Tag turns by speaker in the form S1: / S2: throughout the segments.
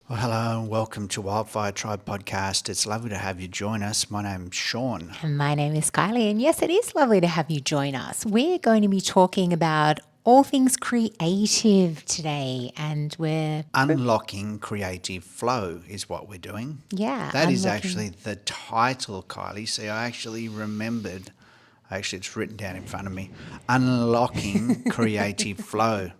S1: Well, hello and welcome to Wildfire Tribe Podcast. It's lovely to have you join us. My name's Sean.
S2: And my name is Kylie, and yes, it is lovely to have you join us. We're going to be talking about all things creative today, and we're
S1: Unlocking creative flow is what we're doing.
S2: yeah,
S1: That is
S2: unlocking.
S1: actually the title, Kylie. See, I actually remembered, it's written down in front of me. Unlocking creative flow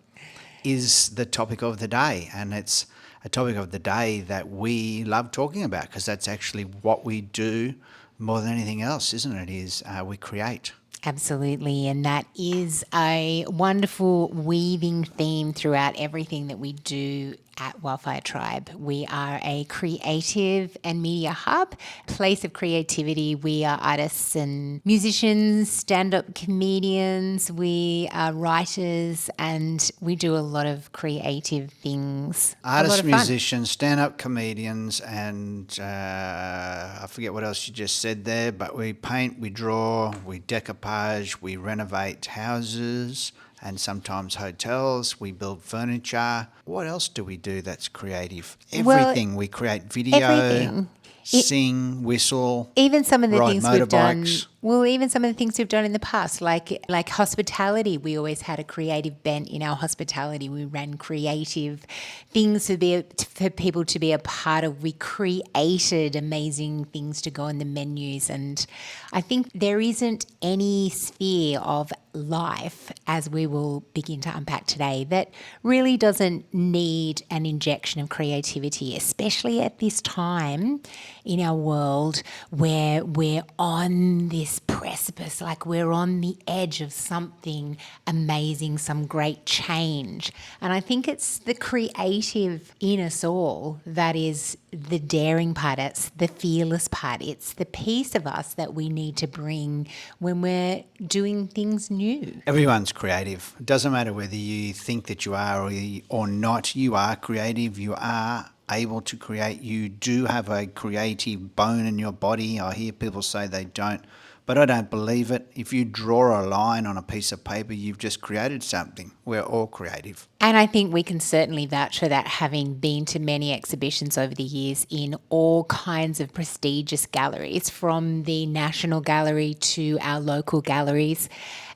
S1: is the topic of the day, and it's a topic of the day that we love talking about because that's actually what we do more than anything else, isn't it? We create.
S2: Absolutely, and that is a wonderful weaving theme throughout everything that we do at Wildfire Tribe. We are a creative and media hub, place of creativity. We are artists and musicians, stand-up comedians, we are writers, and we do a lot of creative things.
S1: Artists,
S2: A lot of fun.
S1: musicians, stand-up comedians, and I forget what else you just said there, but we paint, we draw, we decoupage, we renovate houses and sometimes hotels, we build furniture. What else do we do that's creative?
S2: Well,
S1: Everything. We create video,
S2: everything.
S1: sing, whistle,
S2: Even some of the
S1: ride
S2: things we've done,
S1: motorbikes.
S2: well, even some of the things we've done in the past, like hospitality, we always had a creative bent in our hospitality. We ran creative things for people to be a part of. We created amazing things to go in the menus, and I think there isn't any sphere of life, as we will begin to unpack today, that really doesn't need an injection of creativity, especially at this time in our world where we're on this precipice, like we're on the edge of something amazing, some great change. And I think it's the creative in us all that is the daring part, it's the fearless part, it's the piece of us that we need to bring when we're doing things new.
S1: Everyone's creative. It doesn't matter whether you think that you are or not. You are creative. You are able to create. You do have a creative bone in your body. I hear people say they don't, but I don't believe it. If you draw a line on a piece of paper, you've just created something. We're all creative.
S2: And I think we can certainly vouch for that, having been to many exhibitions over the years in all kinds of prestigious galleries, from the National Gallery to our local galleries.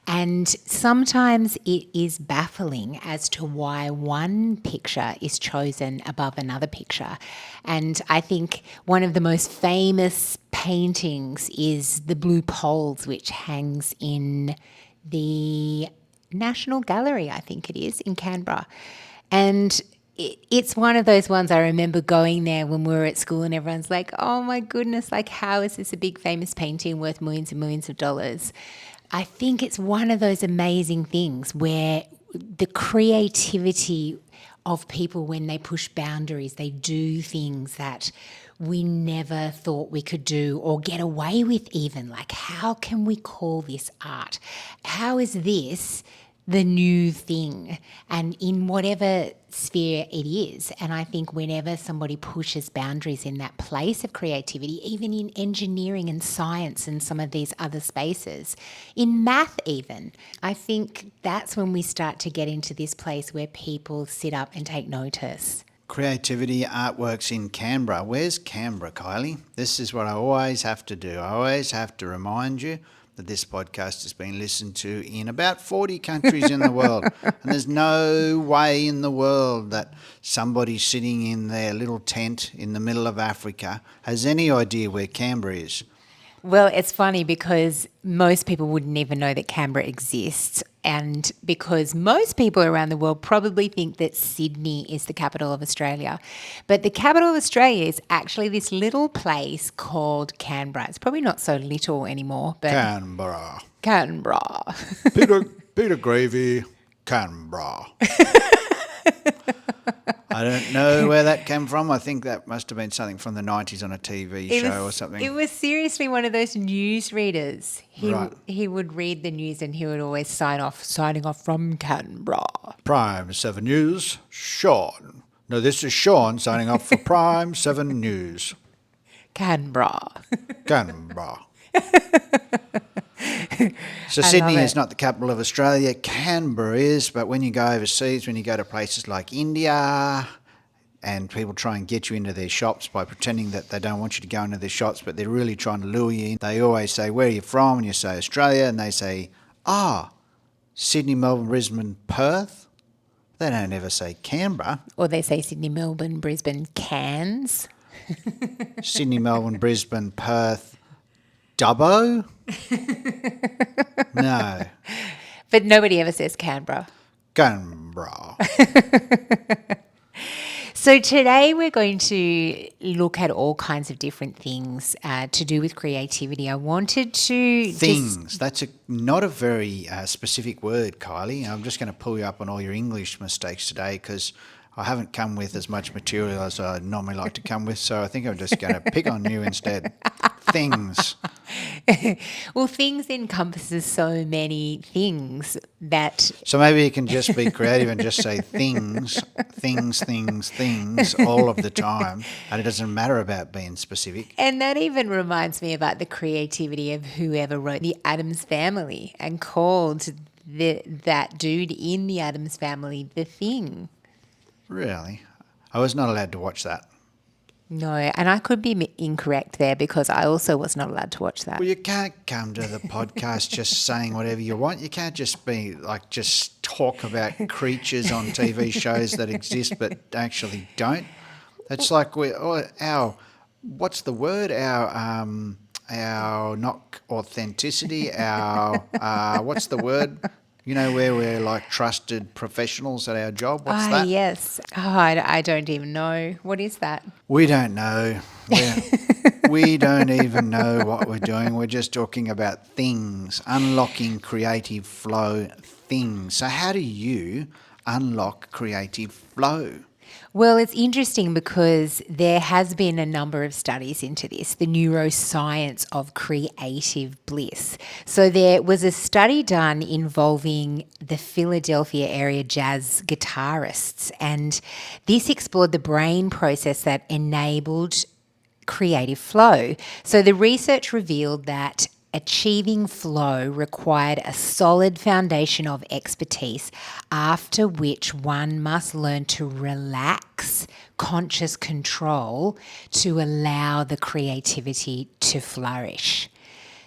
S2: And sometimes it is baffling as to why one picture is chosen above another picture. And I think one of the most famous paintings is the Blue Poles, which hangs in the National Gallery, I think it is, in Canberra. And it's one of those ones I remember going there when we were at school and everyone's like, oh my goodness, like how is this a big famous painting worth millions and millions of dollars? I think it's one of those amazing things where the creativity of people, when they push boundaries, they do things that we never thought we could do or get away with even. Like, how can we call this art? How is this the new thing? And in whatever sphere it is. And I think whenever somebody pushes boundaries in that place of creativity, even in engineering and science and some of these other spaces, in math even, I think that's when we start to get into this place where people sit up and take notice.
S1: Creativity artworks in Canberra. Where's Canberra, Kylie? This is what I always have to do. I always have to remind you that this podcast has been listened to in about 40 countries in the world. And there's no way in the world that somebody sitting in their little tent in the middle of Africa has any idea where Canberra is.
S2: Well, it's funny because most people wouldn't even know that Canberra exists, and because most people around the world probably think that Sydney is the capital of Australia. But the capital of Australia is actually this little place called Canberra. It's probably not so little anymore, but
S1: Canberra.
S2: Canberra.
S1: Peter Gravy, Canberra. I don't know where that came from. I think that must have been something from the 90s on a TV show or something.
S2: It was seriously one of those news readers.
S1: Right.
S2: He would read the news and he would always signing off from Canberra.
S1: Prime 7 News, Sean. No, this is Sean signing off for Prime 7 News.
S2: Canberra.
S1: Canberra. So Sydney is not the capital of Australia. Canberra is, but when you go overseas, when you go to places like India, and people try and get you into their shops by pretending that they don't want you to go into their shops, but they're really trying to lure you in. They always say, where are you from? And you say Australia, and they say, Sydney, Melbourne, Brisbane, Perth. They don't ever say Canberra.
S2: Or they say Sydney, Melbourne, Brisbane, Cairns.
S1: Sydney, Melbourne, Brisbane, Perth, Dubbo? No.
S2: But nobody ever says Canberra.
S1: Canberra.
S2: So today we're going to look at all kinds of different things to do with creativity. I wanted to
S1: Things. That's not a very specific word, Kylie. I'm just going to pull you up on all your English mistakes today because I haven't come with as much material as I normally like to come with, so I think I'm just going to pick on you instead. Things.
S2: Well, things encompasses so many things that...
S1: So maybe you can just be creative and just say things all of the time, and it doesn't matter about being specific.
S2: And that even reminds me about the creativity of whoever wrote The Addams Family and called that dude in The Addams Family The Thing.
S1: Really? I was not allowed to watch that.
S2: No, and I could be incorrect there because I also was not allowed to watch that.
S1: Well, you can't come to the podcast just saying whatever you want. You can't just be just talk about creatures on TV shows that exist but actually don't. It's like what's the word? Our not authenticity. What's the word? You know, where we're like trusted professionals at our job. What's that?
S2: Yes. I don't even know. What is that?
S1: We don't know. We don't even know what we're doing. We're just talking about things, unlocking creative flow things. So how do you unlock creative flow?
S2: Well, it's interesting because there has been a number of studies into this, the neuroscience of creative bliss. So there was a study done involving the Philadelphia area jazz guitarists, and this explored the brain process that enabled creative flow. So the research revealed that achieving flow required a solid foundation of expertise, after which one must learn to relax conscious control to allow the creativity to flourish.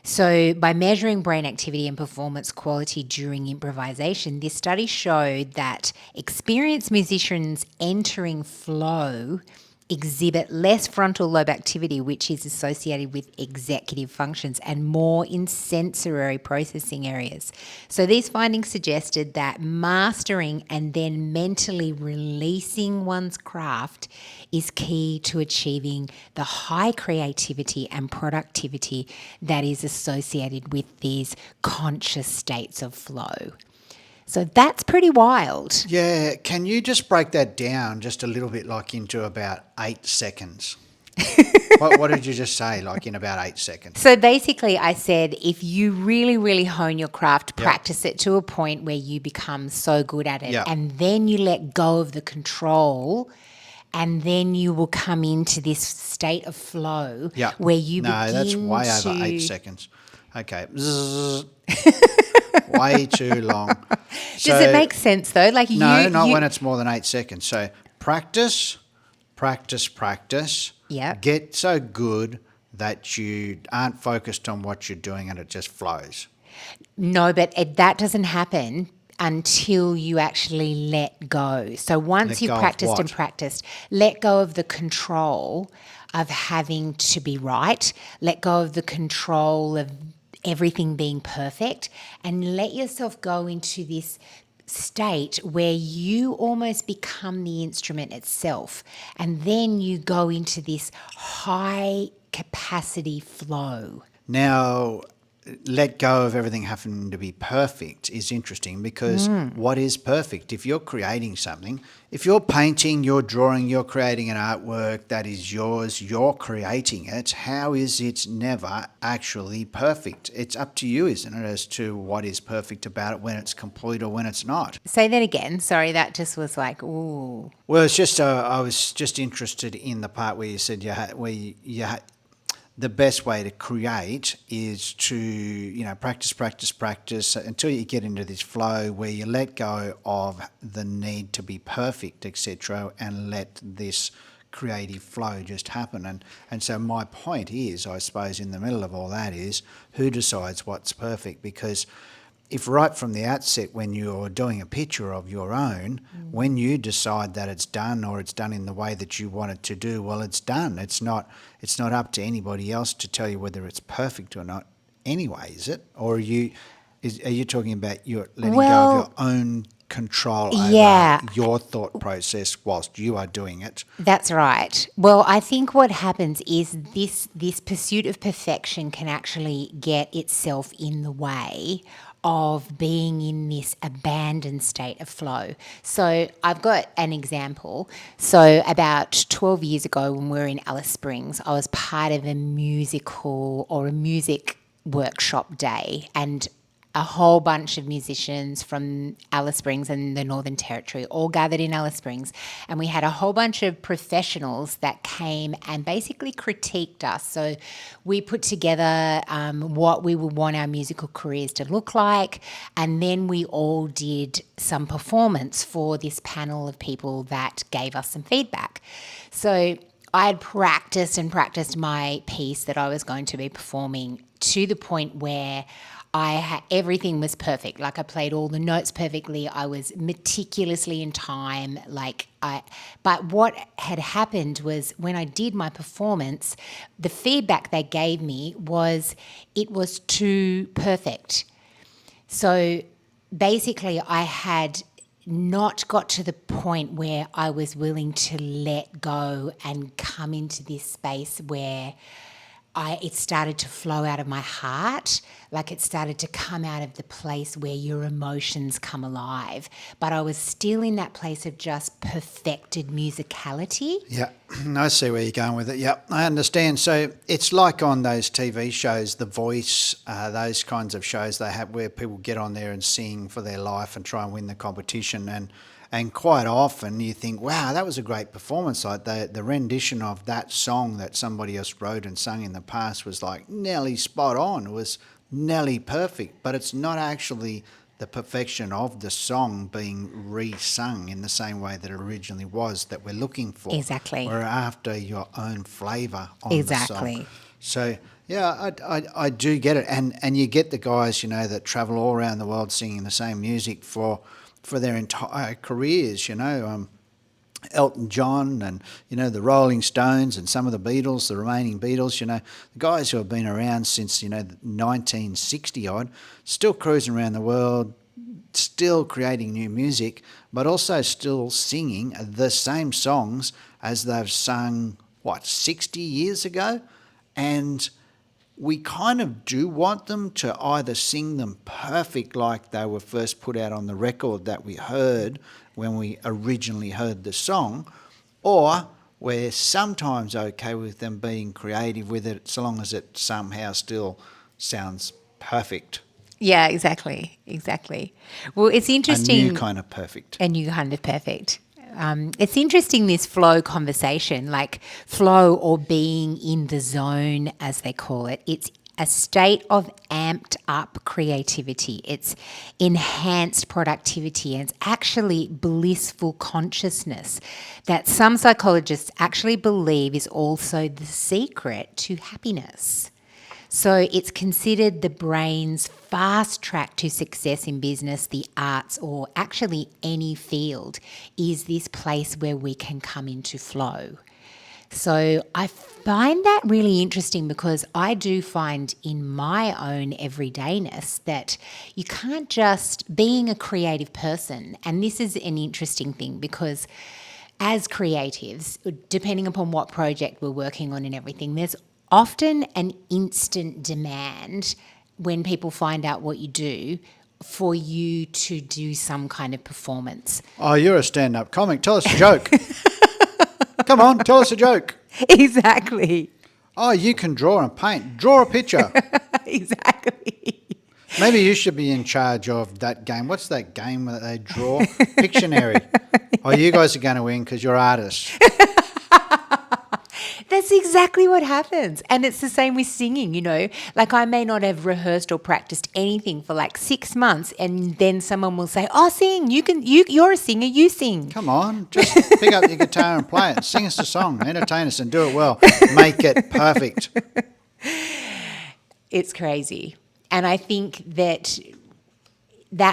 S2: So by measuring brain activity and performance quality during improvisation, this study showed that experienced musicians entering flow exhibit less frontal lobe activity, which is associated with executive functions, and more in sensory processing areas. So these findings suggested that mastering and then mentally releasing one's craft is key to achieving the high creativity and productivity that is associated with these conscious states of flow. So that's pretty wild.
S1: Yeah, can you just break that down just a little bit, like into about 8 seconds? What did you just say, like in about 8 seconds?
S2: So basically I said if you really, really hone your craft, practice it to a point where you become so good at it, and then you let go of the control, and then you will come into this state of flow where you begin to...
S1: No, that's way over 8 seconds. Okay. Way too long.
S2: Does it make sense though?
S1: No, not when it's more than 8 seconds. So practice.
S2: Yeah.
S1: Get so good that you aren't focused on what you're doing and it just flows.
S2: No, but that doesn't happen until you actually let go. So once you've practiced, let go of the control of having to be right, let go of the control of everything being perfect, and let yourself go into this state where you almost become the instrument itself, and then you go into this high capacity flow.
S1: Now, let go of everything having to be perfect is interesting because what is perfect? If you're creating something, if you're painting, you're drawing, you're creating an artwork that is yours, you're creating it, how is it never actually perfect? It's up to you, isn't it, as to what is perfect about it, when it's complete or when it's not.
S2: Say that again. Sorry, that just was like, ooh.
S1: Well, it's just I was just interested in the part where you said the best way to create is to, practice until you get into this flow where you let go of the need to be perfect, etc., and let this creative flow just happen. And so my point is, I suppose, in the middle of all that is, who decides what's perfect? Because if right from the outset, when you're doing a picture of your own, when you decide that it's done or it's done in the way that you want it to do, well, it's done. It's not up to anybody else to tell you whether it's perfect or not anyway, is it? Or are you talking about you letting go of your own control over your thought process whilst you are doing it?
S2: That's right. Well, I think what happens is this pursuit of perfection can actually get itself in the way of being in this abandoned state of flow. So I've got an example. So about 12 years ago when we were in Alice Springs, I was part of a musical or a music workshop day, and a whole bunch of musicians from Alice Springs and the Northern Territory all gathered in Alice Springs, and we had a whole bunch of professionals that came and basically critiqued us. So we put together what we would want our musical careers to look like, and then we all did some performance for this panel of people that gave us some feedback. So I had practiced my piece that I was going to be performing to the point where everything was perfect. Like I played all the notes perfectly. I was meticulously in time. But what had happened was when I did my performance, the feedback they gave me was it was too perfect. So basically I had not got to the point where I was willing to let go and come into this space where it started to flow out of my heart, like it started to come out of the place where your emotions come alive. But I was still in that place of just perfected musicality.
S1: Yeah, I see where you're going with it. Yeah, I understand. So it's like on those TV shows, The Voice, those kinds of shows they have where people get on there and sing for their life and try and win the competition. And quite often you think, wow, that was a great performance. Like the rendition of that song that somebody else wrote and sung in the past was like nearly spot on. It was nearly perfect, but it's not actually the perfection of the song being re-sung in the same way that it originally was that we're looking for.
S2: Exactly.
S1: We're after your own flavour on the song. So, yeah, I do get it. And you get the guys, that travel all around the world singing the same music for their entire careers, Elton John and, the Rolling Stones and some of the Beatles, the remaining Beatles, the guys who have been around since, 1960 odd, still cruising around the world, still creating new music, but also still singing the same songs as they've sung, 60 years ago? And we kind of do want them to either sing them perfect like they were first put out on the record that we heard when we originally heard the song, or we're sometimes okay with them being creative with it so long as it somehow still sounds perfect.
S2: Yeah, exactly. Well, it's interesting.
S1: A new kind of perfect.
S2: It's interesting, this flow conversation, like flow or being in the zone, as they call it. It's a state of amped up creativity. It's enhanced productivity, and it's actually blissful consciousness that some psychologists actually believe is also the secret to happiness. So it's considered the brain's fast track to success in business, the arts, or actually any field, is this place where we can come into flow. So I find that really interesting because I do find in my own everydayness that you can't just, being a creative person, and this is an interesting thing because as creatives, depending upon what project we're working on and everything, there's often an instant demand when people find out what you do for you to do some kind of performance.
S1: Oh, you're a stand-up comic. Tell us a joke. Come on, tell us a joke.
S2: Exactly.
S1: Oh, you can draw and paint. Draw a picture.
S2: Exactly.
S1: Maybe you should be in charge of that game. What's that game that they draw? Pictionary. Oh, you guys are going to win because you're artists.
S2: That's exactly what happens. And it's the same with singing, you know. Like I may not have rehearsed or practiced anything for like 6 months, and then someone will say, "Oh, sing, you're a singer, you sing."
S1: Come on, just pick up your guitar and play it. Sing us a song, entertain us and do it well. Make it perfect.
S2: It's crazy. And I think that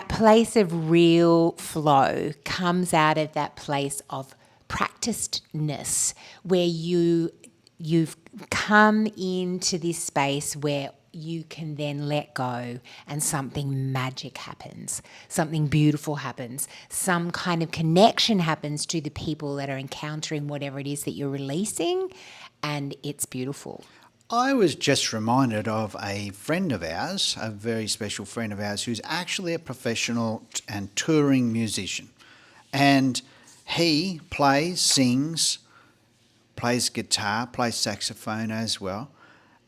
S2: place of real flow comes out of that place of practicedness, where you've come into this space where you can then let go and something magic happens, something beautiful happens, some kind of connection happens to the people that are encountering whatever it is that you're releasing, and it's beautiful.
S1: I was just reminded of a friend of ours, a very special friend of ours, who's actually a professional and touring musician. And he plays, sings, plays guitar, plays saxophone as well,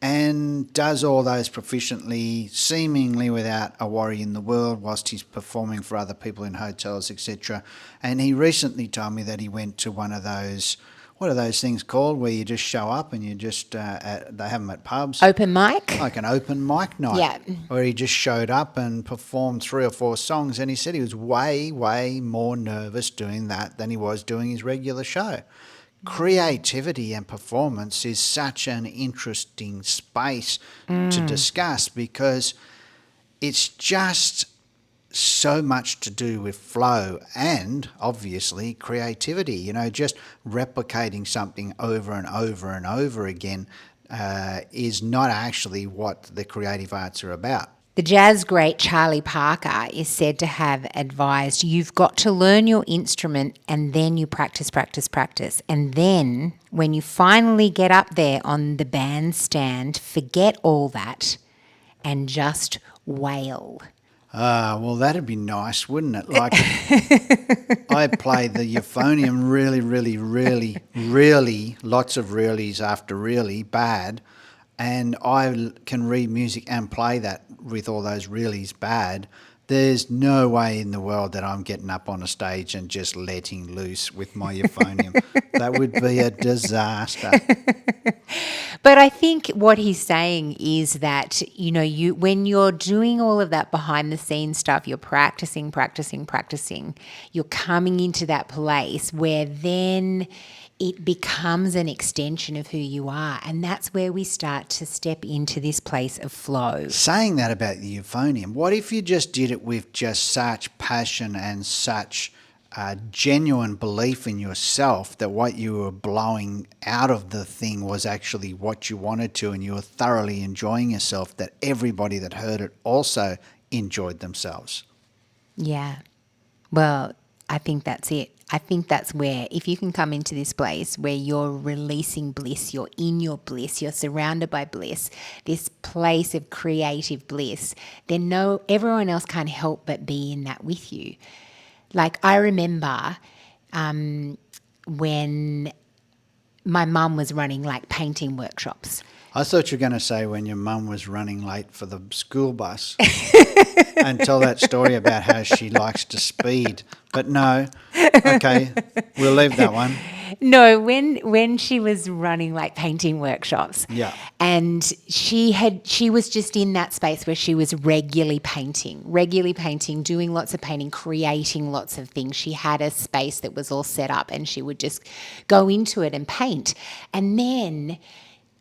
S1: and does all those proficiently, seemingly without a worry in the world, whilst he's performing for other people in hotels, etc. And he recently told me that he went to one of those, what are those things called, where you just show up and you just, they have them at pubs.
S2: Open mic?
S1: Like an open mic night.
S2: Yeah.
S1: Where he just showed up and performed 3 or 4 songs, and he said he was way, way more nervous doing that than he was doing his regular show. Creativity and performance is such an interesting space to discuss, because it's just so much to do with flow and obviously creativity. You know, just replicating something over and over and over again is not actually what the creative arts are about.
S2: The jazz great Charlie Parker is said to have advised, you've got to learn your instrument and then you practice, practice, practice. And then when you finally get up there on the bandstand, forget all that and just wail.
S1: Well, that'd be nice, wouldn't it? Like, I play the euphonium really, really, really, really, lots of reallys after really bad, and I can read music and play that with all those reallys bad. There's no way in the world that I'm getting up on a stage and just letting loose with my euphonium. That would be a disaster.
S2: But I think what he's saying is that, you know, when you're doing all of that behind the scenes stuff, you're practicing, you're coming into that place where then it becomes an extension of who you are. And that's where we start to step into this place of flow.
S1: Saying that about the euphonium, what if you just did it with just such passion and such genuine belief in yourself that what you were blowing out of the thing was actually what you wanted to, and you were thoroughly enjoying yourself, that everybody that heard it also enjoyed themselves?
S2: Yeah. Well, I think that's it. I think that's where, if you can come into this place where you're releasing bliss, you're in your bliss, you're surrounded by bliss, this place of creative bliss, then everyone else can't help but be in that with you. Like, I remember when my mum was running like painting workshops.
S1: I thought you were going to say when your mum was running late for the school bus and tell that story about how she likes to speed. But no, okay, we'll leave that one.
S2: No, when she was running like painting workshops,
S1: Yeah,
S2: and she was just in that space where she was regularly painting, doing lots of painting, creating lots of things. She had a space that was all set up, and she would just go into it and paint. And then,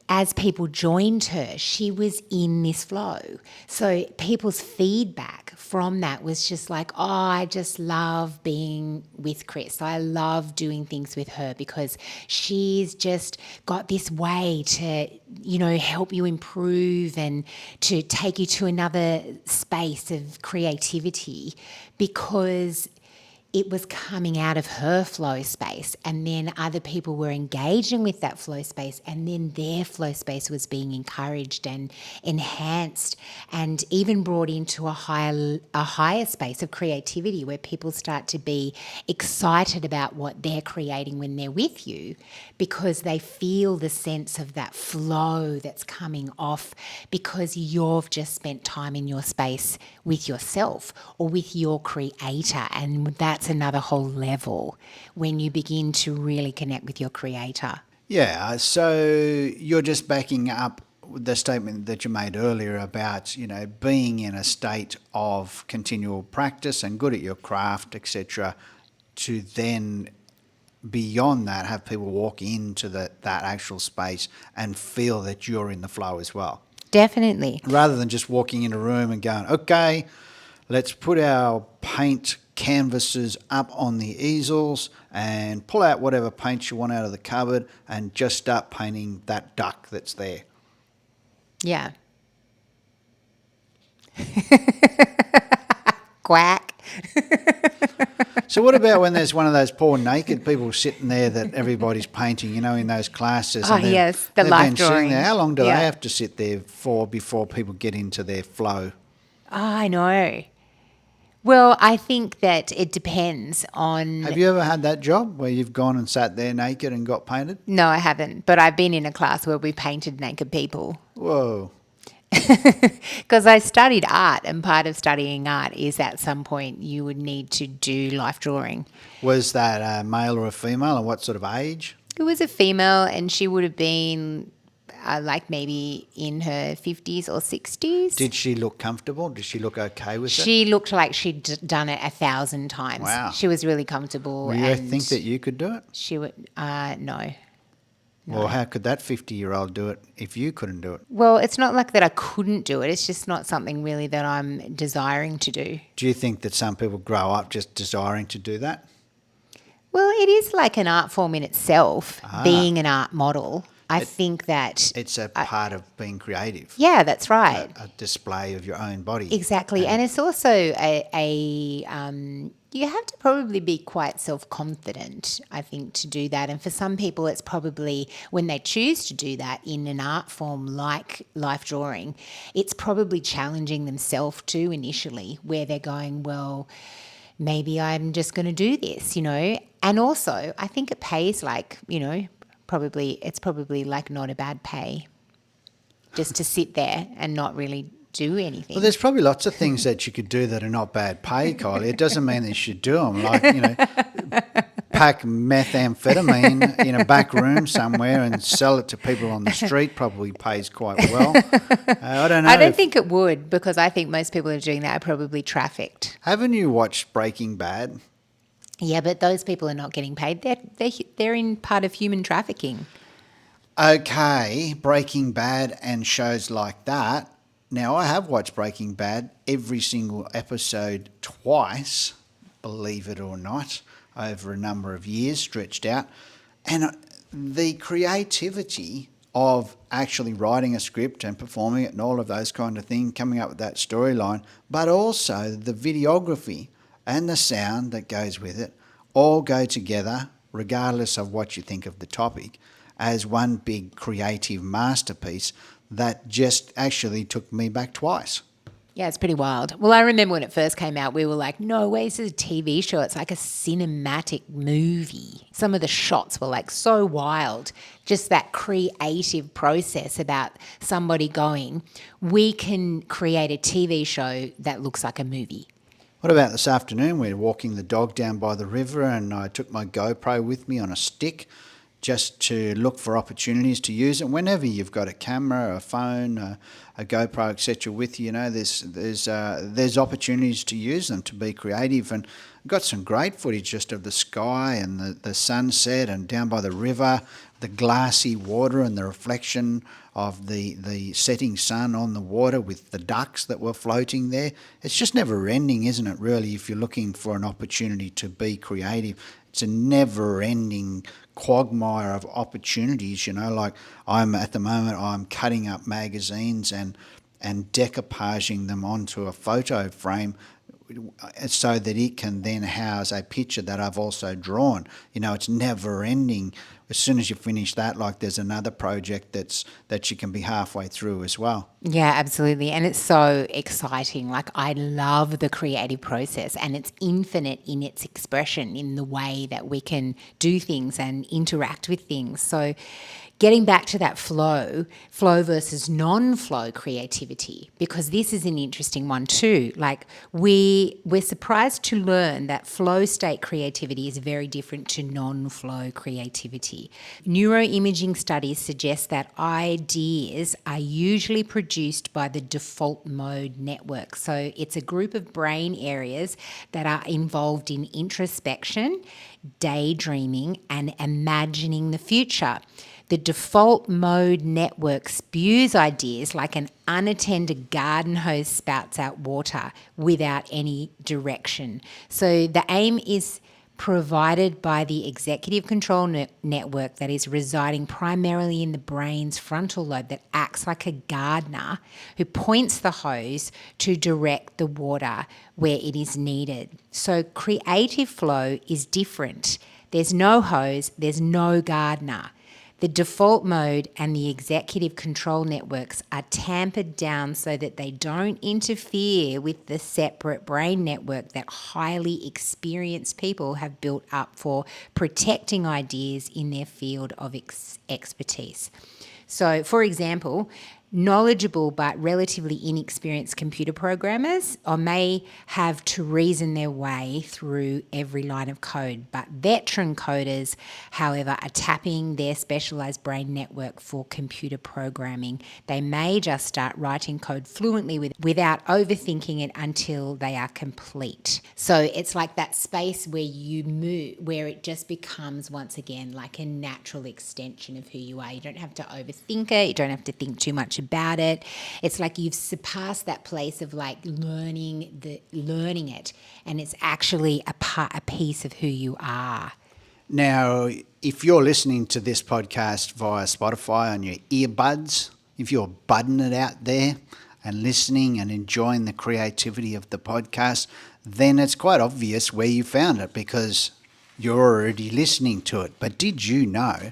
S2: as people joined her, she was in this flow. So people's feedback from that was just like, oh, I just love being with Chris. I love doing things with her because she's just got this way to, you know, help you improve and to take you to another space of creativity, because it was coming out of her flow space, and then other people were engaging with that flow space, and then their flow space was being encouraged and enhanced and even brought into a higher space of creativity, where people start to be excited about what they're creating when they're with you, because they feel the sense of that flow that's coming off because you've just spent time in your space with yourself or with your creator. And that's another whole level when you begin to really connect with your creator.
S1: Yeah, so you're just backing up the statement that you made earlier about, being in a state of continual practice and good at your craft, etc., to then beyond that have people walk into that actual space and feel that you're in the flow as well.
S2: Definitely.
S1: Rather than just walking in a room and going, okay, let's put our paint canvases up on the easels and pull out whatever paint you want out of the cupboard and just start painting that duck that's there.
S2: Yeah. Quack.
S1: So what about when there's one of those poor naked people sitting there that everybody's painting, in those classes?
S2: Oh,
S1: and
S2: yes, the
S1: they've
S2: life
S1: been sitting
S2: drawing.
S1: there. How long do
S2: Yeah.
S1: they have to sit there for before people get into their flow?
S2: Oh, I know. Well, I think that it depends on...
S1: Have you ever had that job where you've gone and sat there naked and got painted?
S2: No, I haven't. But I've been in a class where we painted naked people.
S1: Whoa.
S2: Because I studied art, and part of studying art is at some point you would need to do life drawing.
S1: Was that a male or a female, and what sort of age?
S2: It was a female, and she would have been like maybe in her 50s or 60s.
S1: Did she look comfortable? Did she look okay with it?
S2: She looked like she'd done it 1,000 times.
S1: Wow.
S2: She was really comfortable.
S1: Do you
S2: and
S1: think that you could do it?
S2: she would, no.
S1: Well, how could that 50-year-old do it if you couldn't do it?
S2: Well, it's not like that I couldn't do it. It's just not something really that I'm desiring to do.
S1: Do you think that some people grow up just desiring to do that?
S2: Well, it is like an art form in itself, being an art model. I think that...
S1: It's a part of being creative.
S2: Yeah, that's right.
S1: A display of your own body.
S2: Exactly. And it's also you have to probably be quite self-confident, I think, to do that. And for some people, it's probably when they choose to do that in an art form like life drawing, it's probably challenging themselves too initially, where they're going, well, maybe I'm just going to do this, And also, I think it pays it's probably like not a bad pay just to sit there and not really do anything.
S1: Well, there's probably lots of things that you could do that are not bad pay, Kylie. It doesn't mean that you should do them. Like, pack methamphetamine in a back room somewhere and sell it to people on the street probably pays quite well. I don't know.
S2: I don't think it would, because I think most people who are doing that are probably trafficked.
S1: Haven't you watched Breaking Bad?
S2: Yeah, but those people are not getting paid. They're in part of human trafficking.
S1: Okay, Breaking Bad and shows like that. Now, I have watched Breaking Bad every single episode twice, believe it or not, over a number of years stretched out. And the creativity of actually writing a script and performing it and all of those kind of things, coming up with that storyline, but also the videography and the sound that goes with it all go together, regardless of what you think of the topic, as one big creative masterpiece that just actually took me back twice.
S2: Yeah, it's pretty wild. Well, I remember when it first came out, we were like, no way, this is a TV show. It's like a cinematic movie. Some of the shots were like so wild. Just that creative process about somebody going, we can create a TV show that looks like a movie.
S1: What about this afternoon? We're walking the dog down by the river and I took my GoPro with me on a stick just to look for opportunities to use it. Whenever you've got a camera, a phone, a GoPro, etc. with you, there's opportunities to use them to be creative. And I got some great footage just of the sky and the sunset and down by the river, the glassy water and the reflection of the setting sun on the water with the ducks that were floating there. It's just never ending, isn't it, really, if you're looking for an opportunity to be creative. It's a never-ending quagmire of opportunities, like at the moment I'm cutting up magazines and decoupaging them onto a photo frame so that it can then house a picture that I've also drawn. It's never ending. As soon as you finish that, there's another project that you can be halfway through as well.
S2: Yeah, absolutely. And it's so exciting. I love the creative process, and it's infinite in its expression in the way that we can do things and interact with things. So getting back to that flow versus non-flow creativity, because this is an interesting one too. We're surprised to learn that flow state creativity is very different to non-flow creativity. creativity. Neuroimaging studies suggest that ideas are usually produced by the default mode network. So it's a group of brain areas that are involved in introspection, daydreaming, and imagining the future. The default mode network spews ideas like an unattended garden hose spouts out water without any direction. So the aim is provided by the executive control network that is residing primarily in the brain's frontal lobe, that acts like a gardener who points the hose to direct the water where it is needed. So creative flow is different. There's no hose, there's no gardener. The default mode and the executive control networks are tampered down so that they don't interfere with the separate brain network that highly experienced people have built up for protecting ideas in their field of expertise. So, for example, knowledgeable but relatively inexperienced computer programmers may have to reason their way through every line of code, but veteran coders, however, are tapping their specialized brain network for computer programming. They may just start writing code fluently without overthinking it until they are complete. So it's like that space where you move, where it just becomes, once again, like a natural extension of who you are. You don't have to overthink it. You don't have to think too much about it. It's like you've surpassed that place of like learning it, and it's actually a piece of who you are.
S1: Now, if you're listening to this podcast via Spotify on your earbuds, if you're budding it out there and listening and enjoying the creativity of the podcast, then it's quite obvious where you found it because you're already listening to it. But did you know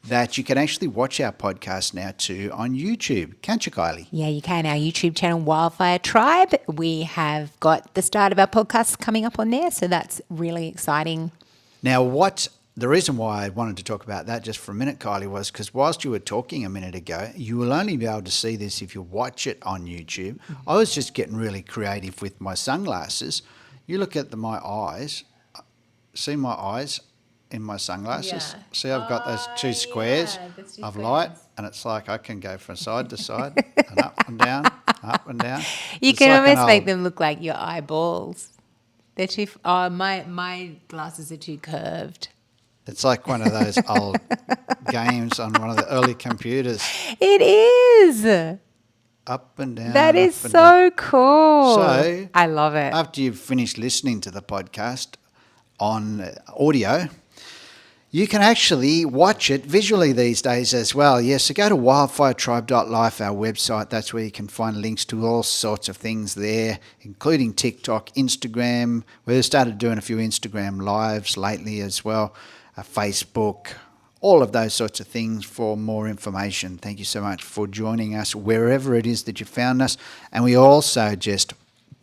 S1: that you can actually watch our podcast now too on YouTube? Can't you, Kylie?
S2: Yeah, you can. Our YouTube channel, Wildfire Tribe. We have got the start of our podcast coming up on there, so that's really exciting.
S1: Now, the reason why I wanted to talk about that just for a minute, Kylie, was because whilst you were talking a minute ago, you will only be able to see this if you watch it on YouTube. I was just getting really creative with my sunglasses. You look at my eyes. See my eyes in my sunglasses?
S2: Yeah.
S1: See, I've got those two squares of light, and it's like I can go from side to side and up and down, up and down.
S2: You
S1: It's
S2: can
S1: like
S2: almost make them look like your eyeballs. They're too. My glasses are too curved.
S1: It's like one of those old games on one of the early computers.
S2: It is.
S1: Up and down.
S2: That is
S1: up and
S2: so
S1: down.
S2: cool.
S1: So
S2: I love it.
S1: After you've finished listening to the podcast on audio, you can actually watch it visually these days as well. Yes, so go to wildfiretribe.life, our website. That's where you can find links to all sorts of things there, including TikTok, Instagram. We've started doing a few Instagram lives lately as well, Facebook, all of those sorts of things for more information. Thank you so much for joining us wherever it is that you found us. And we also just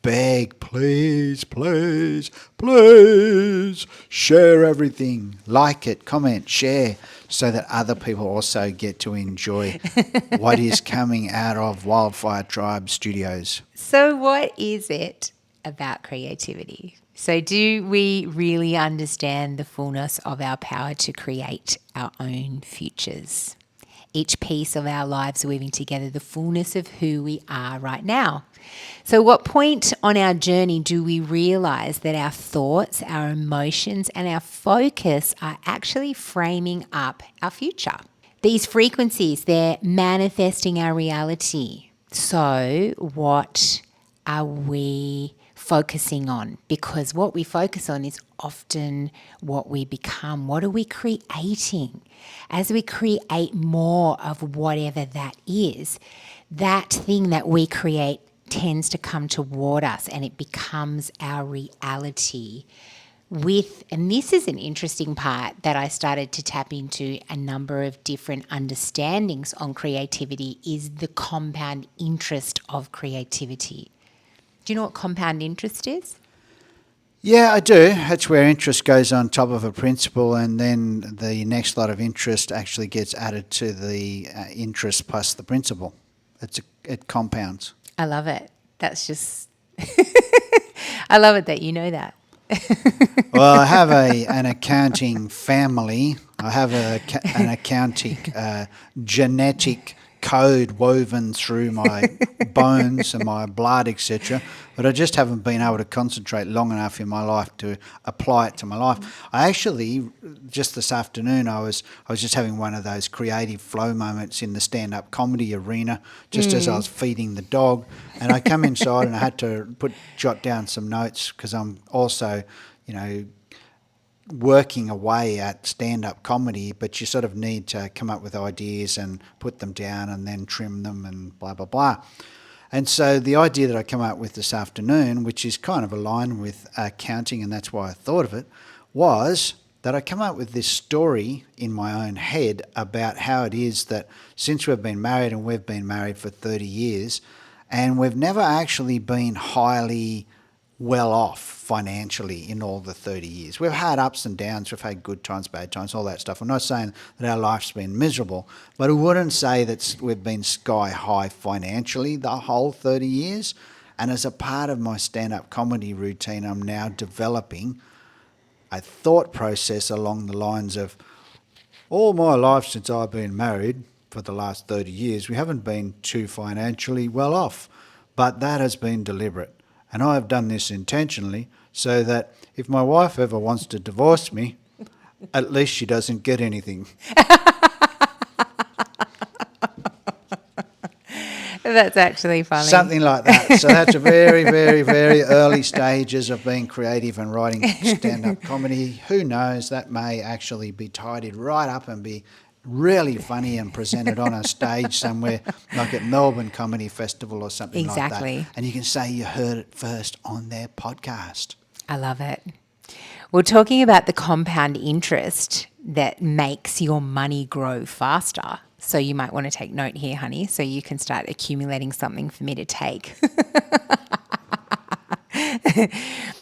S1: beg, please, please, please, share everything. Like it, comment, share, so that other people also get to enjoy what is coming out of Wildfire Tribe Studios.
S2: So what is it about creativity? So do we really understand the fullness of our power to create our own futures? Each piece of our lives weaving together the fullness of who we are right now. So what point on our journey do we realize that our thoughts, our emotions, and our focus are actually framing up our future? These frequencies, they're manifesting our reality. So what are we focusing on? Because what we focus on is often what we become. What are we creating? As we create more of whatever that is, that thing that we create tends to come toward us and it becomes our reality. And this is an interesting part that I started to tap into a number of different understandings on creativity, is the compound interest of creativity. Do you know what compound interest is?
S1: Yeah, I do. That's where interest goes on top of a principal, and then the next lot of interest actually gets added to the interest plus the principal. It compounds.
S2: I love it. That's just, I love it that you know that.
S1: Well, I have an accounting family. I have an accounting genetic code woven through my bones and my blood, etc. But I just haven't been able to concentrate long enough in my life to apply it to my life. I actually, just this afternoon, I was just having one of those creative flow moments in the stand-up comedy arena, just as I was feeding the dog, and I come inside and I had to jot down some notes because I'm also, you know, working away at stand-up comedy, but you sort of need to come up with ideas and put them down and then trim them and blah, blah, blah. And so the idea that I come up with this afternoon, which is kind of aligned with accounting, and that's why I thought of it, was that I come up with this story in my own head about how it is that since we've been married, and we've been married for 30 years, and we've never actually been highly well off financially in all the 30 years. We've had ups and downs, we've had good times, bad times, all that stuff. I'm not saying that our life's been miserable, but I wouldn't say that we've been sky high financially the whole 30 years. And as a part of my stand-up comedy routine, I'm now developing a thought process along the lines of, all my life since I've been married for the last 30 years, we haven't been too financially well off, but that has been deliberate. And I have done this intentionally so that if my wife ever wants to divorce me, at least she doesn't get anything.
S2: That's actually funny.
S1: Something like that. So that's a very, very, very early stages of being creative and writing stand-up comedy. Who knows, that may actually be tidied right up and be really funny and presented on a stage somewhere like at Melbourne Comedy Festival or something like that. And you can say you heard it first on their podcast.
S2: I love it. We're talking about the compound interest that makes your money grow faster. So you might want to take note here, honey, so you can start accumulating something for me to take.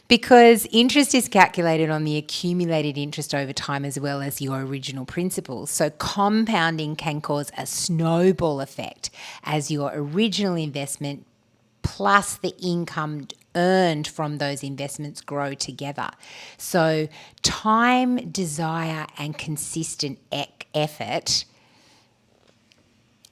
S2: Because interest is calculated on the accumulated interest over time as well as your original principal. So compounding can cause a snowball effect as your original investment plus the income earned from those investments grow together. So time, desire, and consistent effort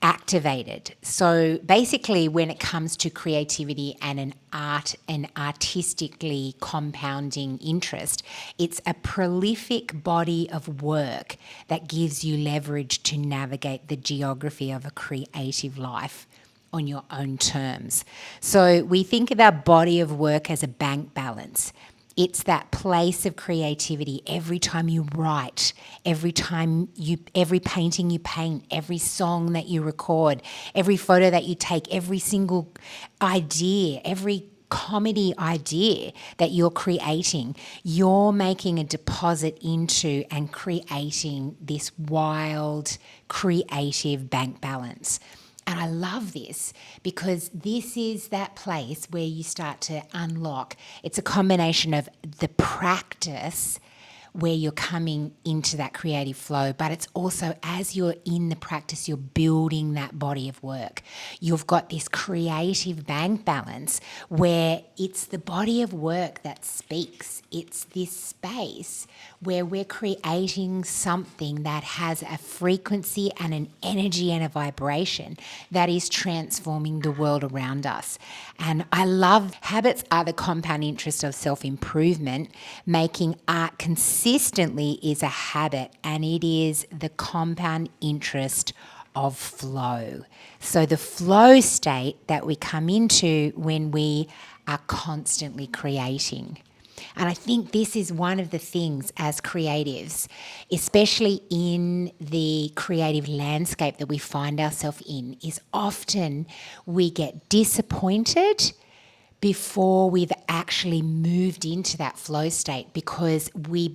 S2: activated. So basically, when it comes to creativity and an artistically compounding interest, it's a prolific body of work that gives you leverage to navigate the geography of a creative life on your own terms. So we think of our body of work as a bank balance. It's that place of creativity every time you write, every painting you paint, every song that you record, every photo that you take, every single idea, every comedy idea that you're creating, you're making a deposit into and creating this wild, creative bank balance. And I love this because this is that place where you start to unlock. It's a combination of the practice where you're coming into that creative flow, but it's also as you're in the practice, you're building that body of work. You've got this creative bank balance where it's the body of work that speaks. It's this space where we're creating something that has a frequency and an energy and a vibration that is transforming the world around us. And I love habits are the compound interest of self-improvement. Making art consistently is a habit, and it is the compound interest of flow. So the flow state that we come into when we are constantly creating. And I think this is one of the things as creatives, especially in the creative landscape that we find ourselves in, is often we get disappointed before we've actually moved into that flow state because we're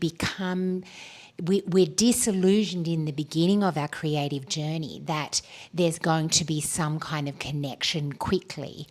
S2: disillusioned in the beginning of our creative journey that there's going to be some kind of connection quickly.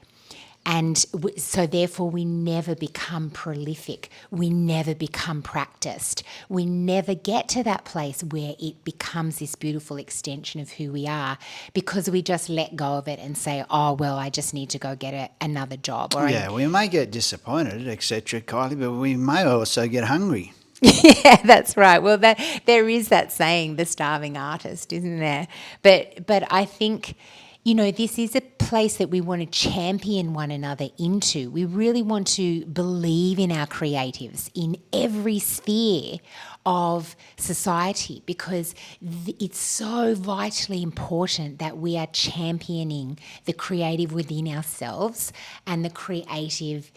S2: And so therefore we never become prolific. We never become practiced. We never get to that place where it becomes this beautiful extension of who we are, because we just let go of it and say, oh, well, I just need to go get another job.
S1: Yeah, we may get disappointed, etc., Kylie, but we may also get hungry.
S2: Yeah, that's right. Well, there is that saying, the starving artist, isn't there? But I think, this is a place that we want to champion one another into. We really want to believe in our creatives in every sphere of society, because it's so vitally important that we are championing the creative within ourselves and the creative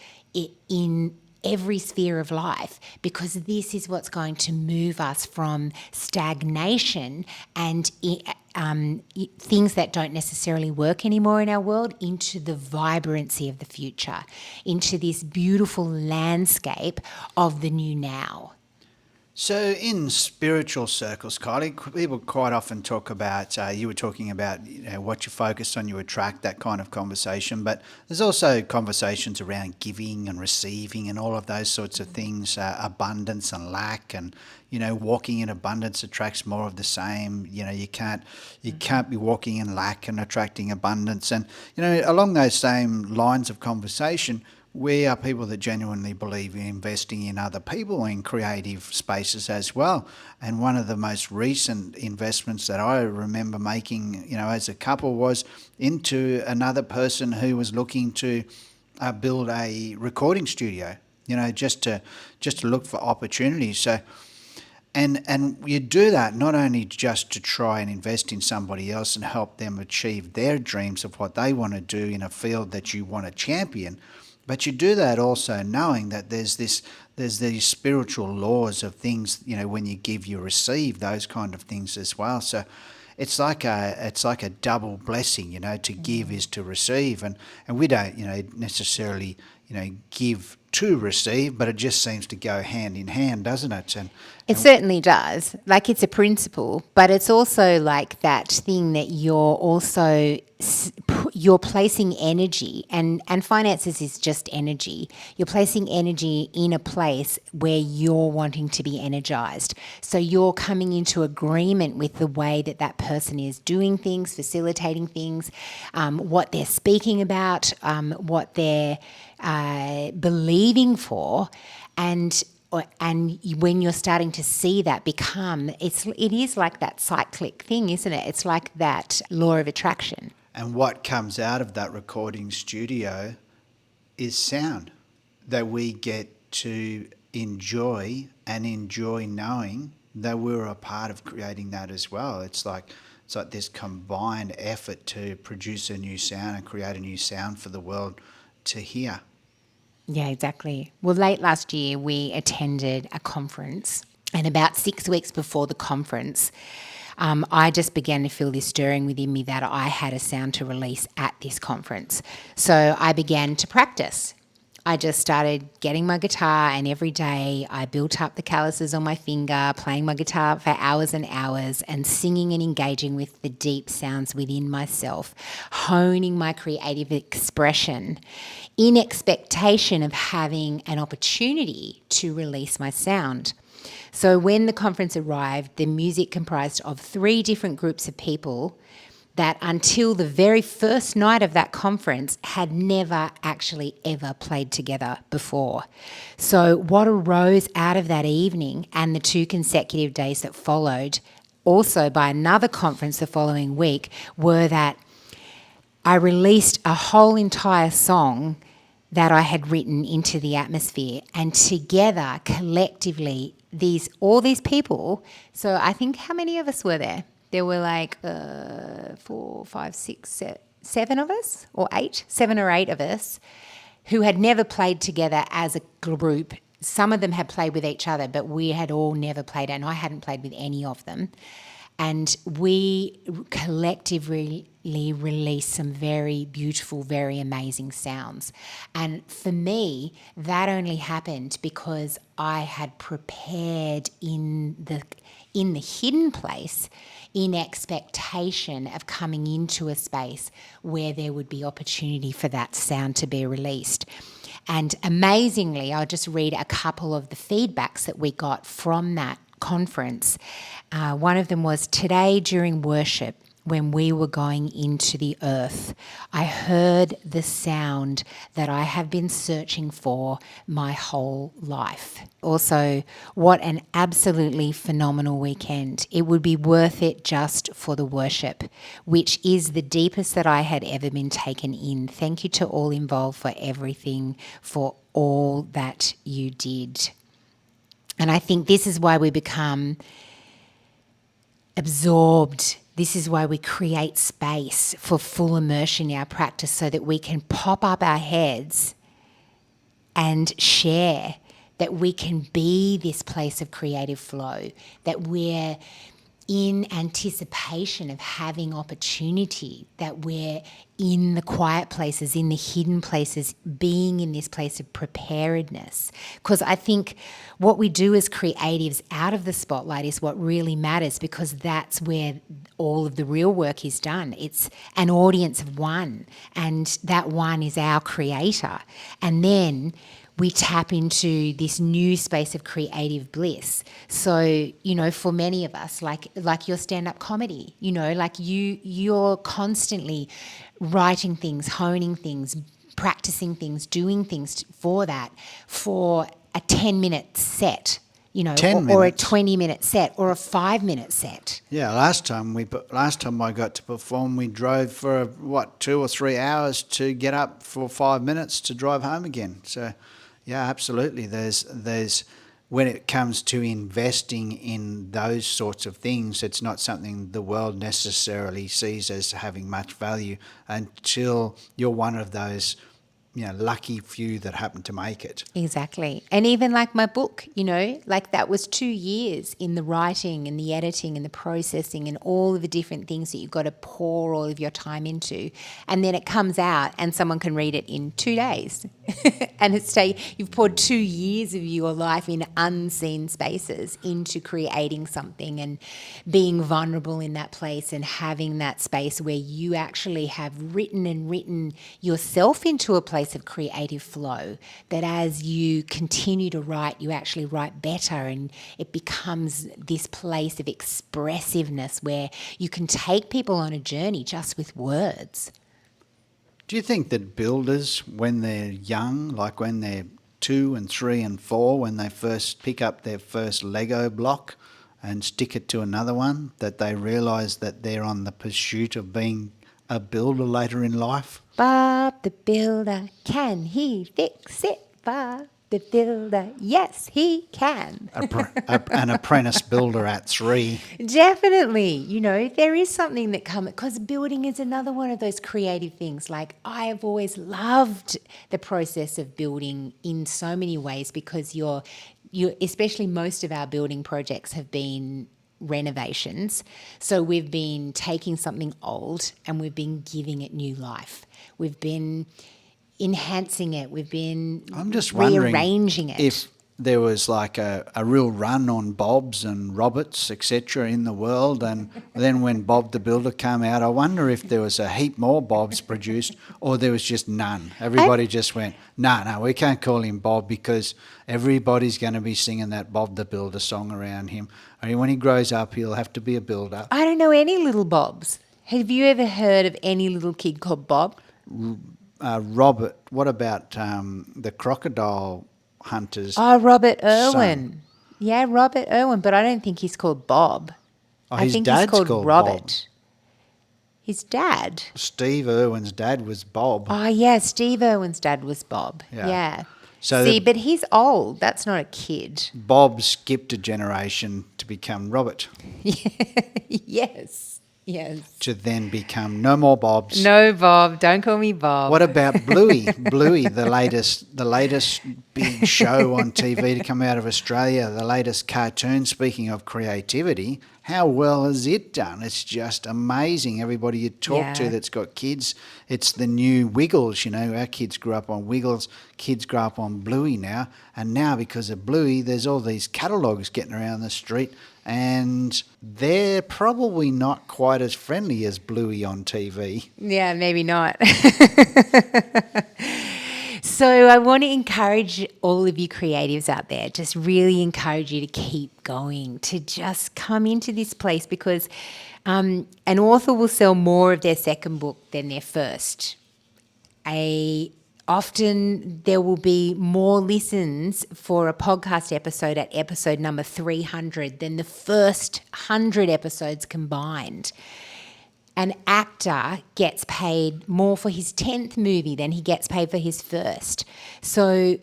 S2: in every sphere of life, because this is what's going to move us from stagnation and things that don't necessarily work anymore in our world into the vibrancy of the future, into this beautiful landscape of the new now.
S1: So in spiritual circles, Kylie, people quite often talk about, you were talking about what you focus on, you attract, that kind of conversation, but there's also conversations around giving and receiving and all of those sorts of things, abundance and lack, and walking in abundance attracts more of the same. You can't be walking in lack and attracting abundance. And along those same lines of conversation, we are people that genuinely believe in investing in other people in creative spaces as well. And one of the most recent investments that I remember making, as a couple, was into another person who was looking to build a recording studio, just to look for opportunities. So, and you do that not only just to try and invest in somebody else and help them achieve their dreams of what they want to do in a field that you want to champion, but you do that also knowing that there's these spiritual laws of things, when you give, you receive, those kind of things as well. So it's like a double blessing, to give is to receive, and we don't, necessarily, give to receive, but it just seems to go hand in hand, doesn't it? And
S2: it certainly does. Like, it's a principle, but it's also like that thing that you're placing energy, and finances is just energy. You're placing energy in a place where you're wanting to be energized. So you're coming into agreement with the way that person is doing things, facilitating things, what they're speaking about, what they're believing for, and when you're starting to see that it is like that cyclic thing, isn't it? It's like that law of attraction.
S1: And what comes out of that recording studio is sound that we get to enjoy, and enjoy knowing that we're a part of creating that as well. It's like this combined effort to produce a new sound and create a new sound for the world to hear.
S2: Yeah, exactly. Well, late last year, we attended a conference, and about 6 weeks before the conference, I just began to feel this stirring within me that I had a sound to release at this conference. So I began to practice. I just started getting my guitar, and every day I built up the calluses on my finger, playing my guitar for hours and hours, and singing and engaging with the deep sounds within myself, honing my creative expression in expectation of having an opportunity to release my sound. So when the conference arrived, the music comprised of 3 different groups of people that until the very first night of that conference had never actually ever played together before. So what arose out of that evening and the 2 consecutive days that followed, also by another conference the following week, were that I released a whole entire song that I had written into the atmosphere, and together, collectively, all these people. So I think, how many of us were there? There were like 4, 5, 6, 7 of us, or 8, 7 or 8 of us, who had never played together as a group. Some of them had played with each other, but we had all never played, and I hadn't played with any of them. And we collectively released some very beautiful, very amazing sounds. And for me, that only happened because I had prepared in in the hidden place in expectation of coming into a space where there would be opportunity for that sound to be released. And amazingly, I'll just read a couple of the feedbacks that we got from that conference. One of them was, today during worship, when we were going into the earth, I heard the sound that I have been searching for my whole life. Also, what an absolutely phenomenal weekend. It would be worth it just for the worship, which is the deepest that I had ever been taken in. Thank you to all involved for everything, for all that you did. And I think this is why we become absorbed. This is why we create space for full immersion in our practice, so that we can pop up our heads and share, that we can be this place of creative flow, that we're in anticipation of having opportunity, that we're in the quiet places, in the hidden places, being in this place of preparedness. Because I think what we do as creatives out of the spotlight is what really matters, because that's where all of the real work is done. It's an audience of one, and that one is our creator. And then we tap into this new space of creative bliss. So, for many of us, like your stand-up comedy, like you're constantly writing things, honing things, practicing things, doing things for a 10-minute set,
S1: 10
S2: or a
S1: minutes.
S2: 20-minute set, or a 5-minute set.
S1: Yeah, last time I got to perform, we drove for 2 or 3 hours to get up for 5 minutes to drive home again. So, yeah, absolutely. There's when it comes to investing in those sorts of things, it's not something the world necessarily sees as having much value until you're one of those, lucky few that happen to make it.
S2: Exactly. And even like my book, like that was 2 years in the writing and the editing and the processing and all of the different things that you've got to pour all of your time into. And then it comes out and someone can read it in 2 days. And you've poured 2 years of your life in unseen spaces into creating something and being vulnerable in that place and having that space where you actually have written yourself into a place of creative flow, that as you continue to write, you actually write better, and it becomes this place of expressiveness where you can take people on a journey just with words.
S1: Do you think that builders, when they're young, like when they're 2 and 3 and 4, when they first pick up their first Lego block and stick it to another one, that they realise that they're on the pursuit of being a builder later in life?
S2: Bob the Builder, can he fix it? Bob the Builder, yes, he can.
S1: An apprentice builder at 3.
S2: Definitely. There is something that comes, because building is another one of those creative things. Like, I have always loved the process of building in so many ways, because you're especially most of our building projects have been renovations. So we've been taking something old and we've been giving it new life. We've been enhancing it. We've been
S1: I'm just
S2: rearranging
S1: wondering if there was like a real run on Bobs and Roberts, etc. in the world, and then when Bob the Builder came out, I wonder if there was a heap more Bobs produced, or there was just none. Everybody just went, no, we can't call him Bob because everybody's going to be singing that Bob the Builder song around him. I mean, when he grows up, he'll have to be a builder.
S2: I don't know any little Bobs. Have you ever heard of any little kid called Bob?
S1: Robert, what about the crocodile hunters?
S2: Oh, Robert Irwin.
S1: Son.
S2: Yeah, Robert Irwin, but I don't think he's called Bob.
S1: Oh,
S2: I
S1: his
S2: think
S1: dad's
S2: he's called Robert.
S1: Bob.
S2: His dad?
S1: Steve Irwin's dad was Bob.
S2: Oh, yeah, Steve Irwin's dad was Bob. Yeah.
S1: So
S2: see, but he's old. That's not a kid.
S1: Bob skipped a generation to become Robert.
S2: Yes.
S1: To then become no more Bobs.
S2: No, Bob. Don't call me Bob.
S1: What about Bluey? Bluey, the latest big show on TV to come out of Australia, the latest cartoon. Speaking of creativity, how well has it done? It's just amazing. Everybody you talk to that's got kids, it's the new Wiggles. Our kids grew up on Wiggles. Kids grow up on Bluey now. And now because of Bluey, there's all these catalogues getting around the street and they're probably not quite as friendly as Bluey on TV.
S2: Yeah, maybe not. So I want to encourage all of you creatives out there, just really encourage you to keep going, to just come into this place, because an author will sell more of their second book than their first. Often there will be more listens for a podcast episode at episode number 300 than the first 100 episodes combined. An actor gets paid more for his 10th movie than he gets paid for his first. So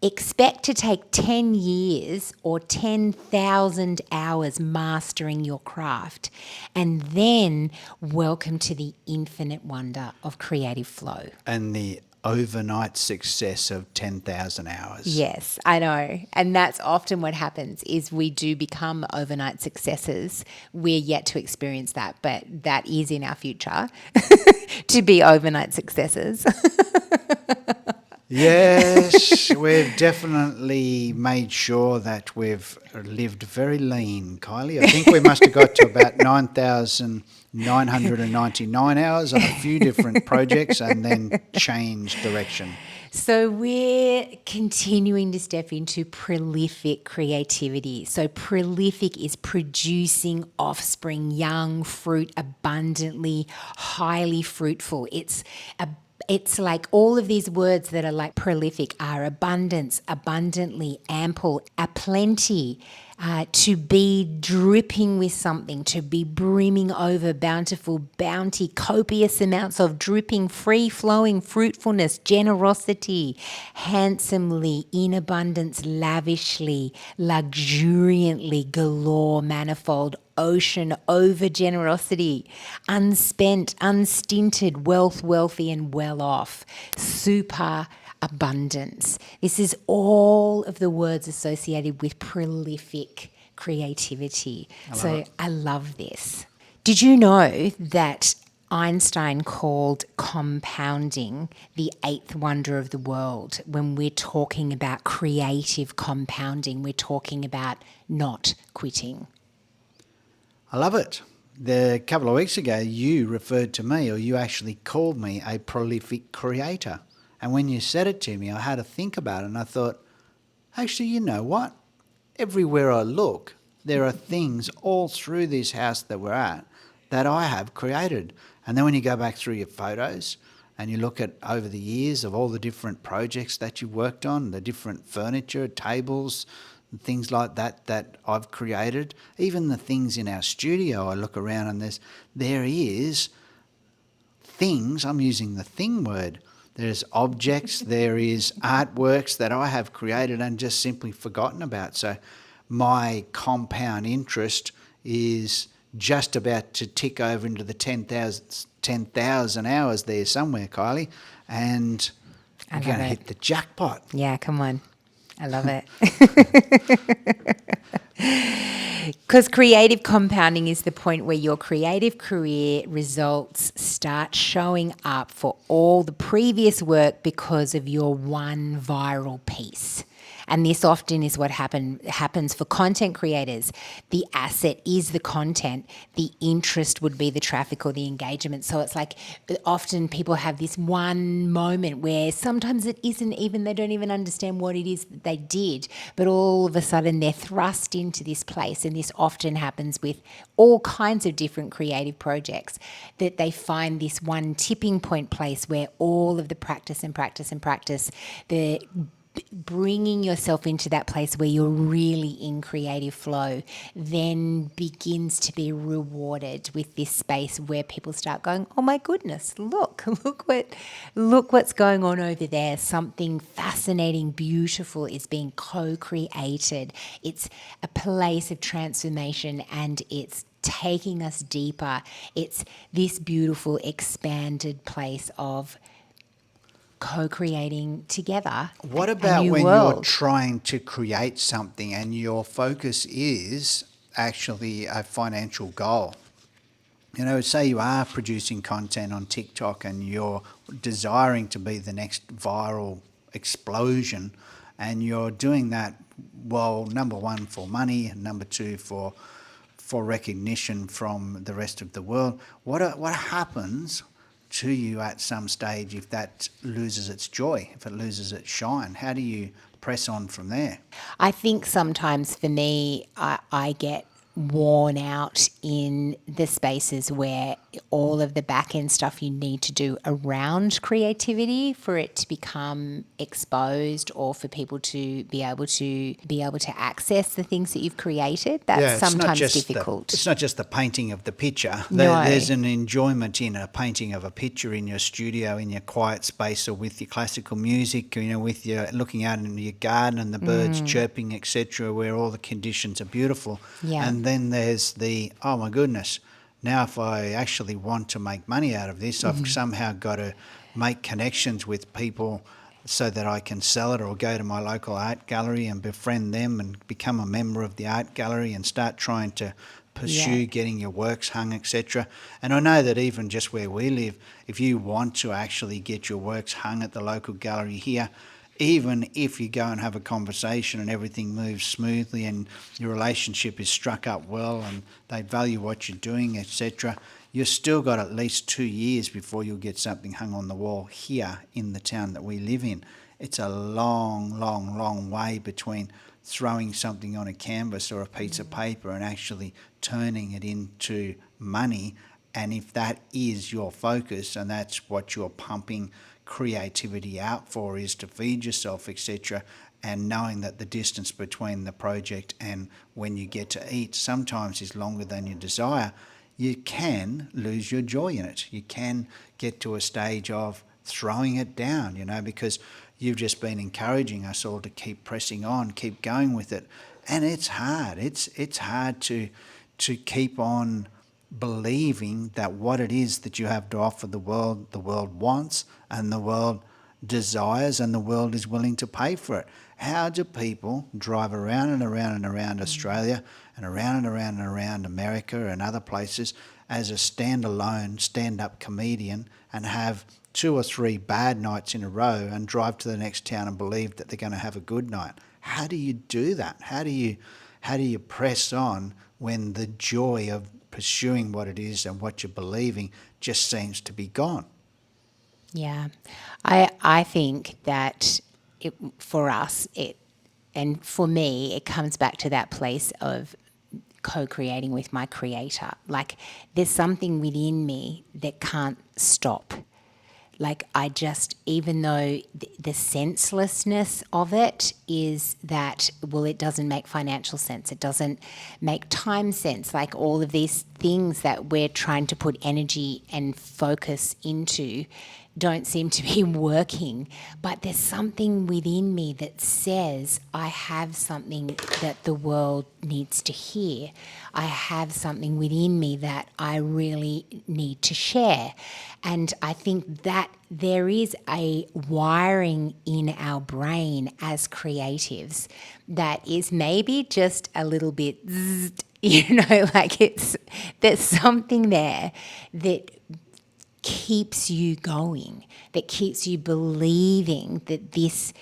S2: expect to take 10 years or 10,000 hours mastering your craft, and then welcome to the infinite wonder of creative flow.
S1: And the overnight success of 10,000 hours.
S2: Yes, I know. And that's often what happens, is we do become overnight successes. We're yet to experience that, but that is in our future to be overnight successes.
S1: Yes, we've definitely made sure that we've lived very lean, Kylie. I think we must have got to about 9,999 hours on a few different projects and then changed direction.
S2: So we're continuing to step into prolific creativity. So prolific is producing offspring, young fruit, abundantly, highly fruitful. It's like all of these words that are like prolific are abundance, abundantly, ample, aplenty, to be dripping with something, to be brimming over, bountiful, bounty, copious amounts of dripping, free-flowing fruitfulness, generosity, handsomely, in abundance, lavishly, luxuriantly, galore, manifold, ocean over generosity, unspent, unstinted, wealth, wealthy and well off, super abundance. This is all of the words associated with prolific creativity. I love this. Did you know that Einstein called compounding the eighth wonder of the world? When we're talking about creative compounding, we're talking about not quitting.
S1: I love it. A couple of weeks ago, you referred to me, or you actually called me a prolific creator. And when you said it to me, I had to think about it, and I thought, actually, you know what? Everywhere I look, there are things all through this house that we're at that I have created. And then when you go back through your photos and you look at over the years of all the different projects that you've worked on, the different furniture, tables, and things like that I've created, even the things in our studio, I look around and there is things, I'm using the thing word, there's objects, there is artworks that I have created and just simply forgotten about. So my compound interest is just about to tick over into the 10,000 hours there somewhere, Kylie, and I'm going to hit the jackpot.
S2: Yeah, come on. I love it. Because creative compounding is the point where your creative career results start showing up for all the previous work because of your one viral piece. And this often is what happens for content creators. The asset is the content. The interest would be the traffic or the engagement. So it's like often people have this one moment where sometimes it isn't even, they don't even understand what it is that they did, but all of a sudden they're thrust into this place. And this often happens with all kinds of different creative projects, that they find this one tipping point place where all of the practice, the bringing yourself into that place where you're really in creative flow then begins to be rewarded with this space where people start going, oh my goodness, look what's going on over there. Something fascinating, beautiful is being co-created. It's a place of transformation and it's taking us deeper. It's this beautiful expanded place of co-creating together.
S1: What about when
S2: world.
S1: You're trying to create something and your focus is actually a financial goal? You know, say you are producing content on TikTok and you're desiring to be the next viral explosion, and you're doing that, well, number one, for money, and number two, for for recognition from the rest of the world. What happens to you at some stage if that loses its joy, if it loses its shine? How do you press on from there?
S2: I think sometimes for me, I get worn out in the spaces where all of the back end stuff you need to do around creativity for it to become exposed or for people to be able to access the things that you've created. That's sometimes difficult.
S1: It's not just the painting of the picture.
S2: No.
S1: There's an enjoyment in a painting of a picture in your studio, in your quiet space, or with your classical music, with your looking out into your garden and the birds chirping, etc., where all the conditions are beautiful.
S2: Yeah.
S1: And then there's the, oh my goodness, now if I actually want to make money out of this, I've somehow got to make connections with people so that I can sell it, or go to my local art gallery and befriend them and become a member of the art gallery and start trying to pursue getting your works hung, etc. And I know that even just where we live, if you want to actually get your works hung at the local gallery here, even if you go and have a conversation and everything moves smoothly and your relationship is struck up well and they value what you're doing, etc., you've still got at least 2 years before you'll get something hung on the wall here in the town that we live in. It's a long, long, long way between throwing something on a canvas or a piece of paper and actually turning it into money. And if that is your focus and that's what you're pumping creativity out for, is to feed yourself, etc., and knowing that the distance between the project and when you get to eat sometimes is longer than you desire, you can lose your joy in it. You can get to a stage of throwing it down, because you've just been encouraging us all to keep pressing on, keep going with it. And it's hard. It's hard to keep on believing that what it is that you have to offer the world wants and the world desires and the world is willing to pay for it. How do people drive around and around and around Australia and around and around and around America and other places as a standalone stand-up comedian and have 2 or 3 bad nights in a row and drive to the next town and believe that they're going to have a good night? How do you do that? How do you press on when the joy of pursuing what it is and what you're believing just seems to be gone?
S2: Yeah, I think that for us, and for me, it comes back to that place of co-creating with my creator. Like, there's something within me that can't stop. Like, even though the senselessness of it is that, well, it doesn't make financial sense. It doesn't make time sense. Like, all of these things that we're trying to put energy and focus into don't seem to be working. But there's something within me that says I have something that the world needs to hear. I have something within me that I really need to share. And I think that there is a wiring in our brain as creatives that is maybe just a little bit, like there's something there that keeps you going, that keeps you believing that this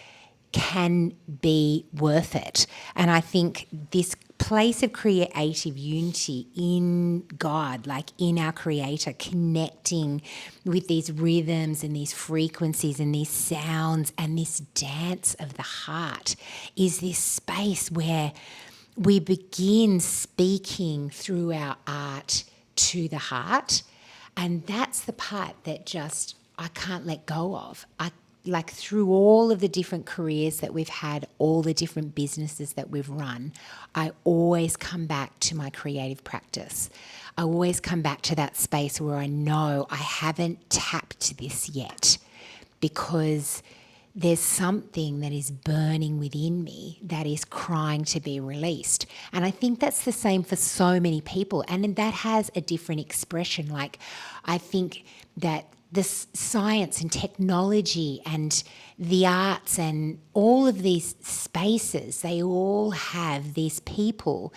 S2: can be worth it. And I think this place of creative unity in God, like in our Creator, connecting with these rhythms and these frequencies and these sounds and this dance of the heart, is this space where we begin speaking through our art to the heart. And that's the part that just I can't let go of. Like, through all of the different careers that we've had, all the different businesses that we've run, I always come back to my creative practice. I always come back to that space where I know I haven't tapped this yet, because there's something that is burning within me that is crying to be released. And I think that's the same for so many people. And that has a different expression. Like, I think that this science and technology and the arts and all of these spaces, they all have these people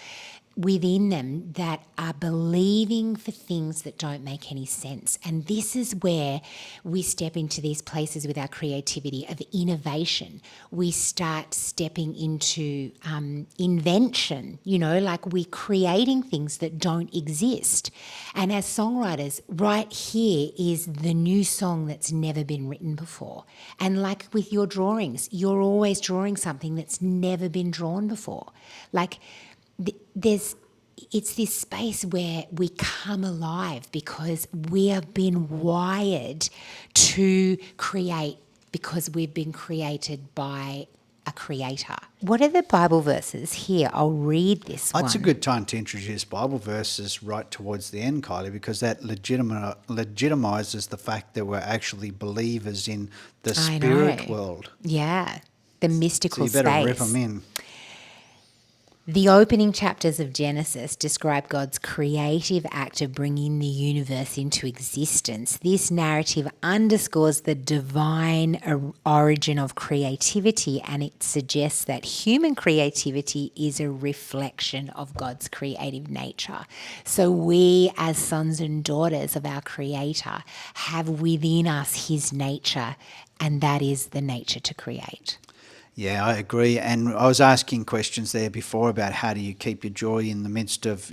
S2: within them that are believing for things that don't make any sense. And this is where we step into these places with our creativity of innovation. We start stepping into invention, like we're creating things that don't exist. And as songwriters, right here is the new song that's never been written before. And like with your drawings, you're always drawing something that's never been drawn before. Like it's this space where we come alive because we have been wired to create because we've been created by a creator. What are the Bible verses here? I'll read this one.
S1: It's a good time to introduce Bible verses right towards the end, Kylie, because that legitimizes the fact that we're actually believers in the spirit world.
S2: Yeah, the mystical
S1: space. So you better
S2: space.
S1: rip them in.
S2: The opening chapters of Genesis describe God's creative act of bringing the universe into existence. This narrative underscores the divine origin of creativity, and it suggests that human creativity is a reflection of God's creative nature. So we, as sons and daughters of our Creator, have within us His nature, and that is the nature to create.
S1: Yeah, I agree. And I was asking questions there before about how do you keep your joy in the midst of,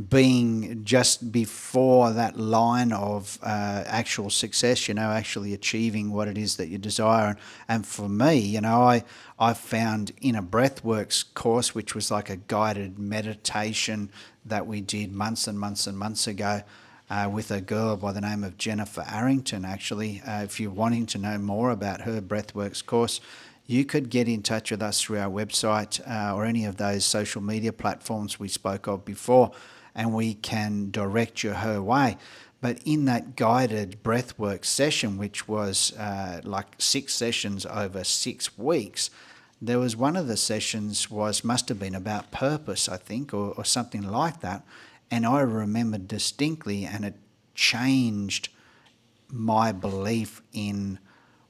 S1: being just before that line of actual success, actually achieving what it is that you desire. And for me, I found in a breathworks course, which was like a guided meditation that we did months and months and months ago, with a girl by the name of Jennifer Arrington, actually. If you're wanting to know more about her breathworks course, you could get in touch with us through our website or any of those social media platforms we spoke of before, and we can direct you her way. But in that guided breathwork session, which was like 6 sessions over 6 weeks, there was one of the sessions must have been about purpose, I think, or something like that. And I remember distinctly, and it changed my belief in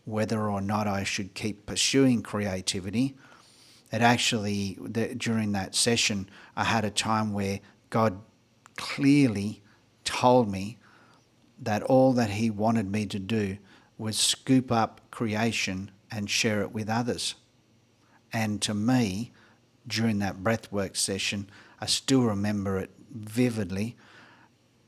S1: whether or not I should keep pursuing creativity. It actually, during that session, I had a time where God clearly told me that all that He wanted me to do was scoop up creation and share it with others. And to me, during that breathwork session, I still remember it vividly.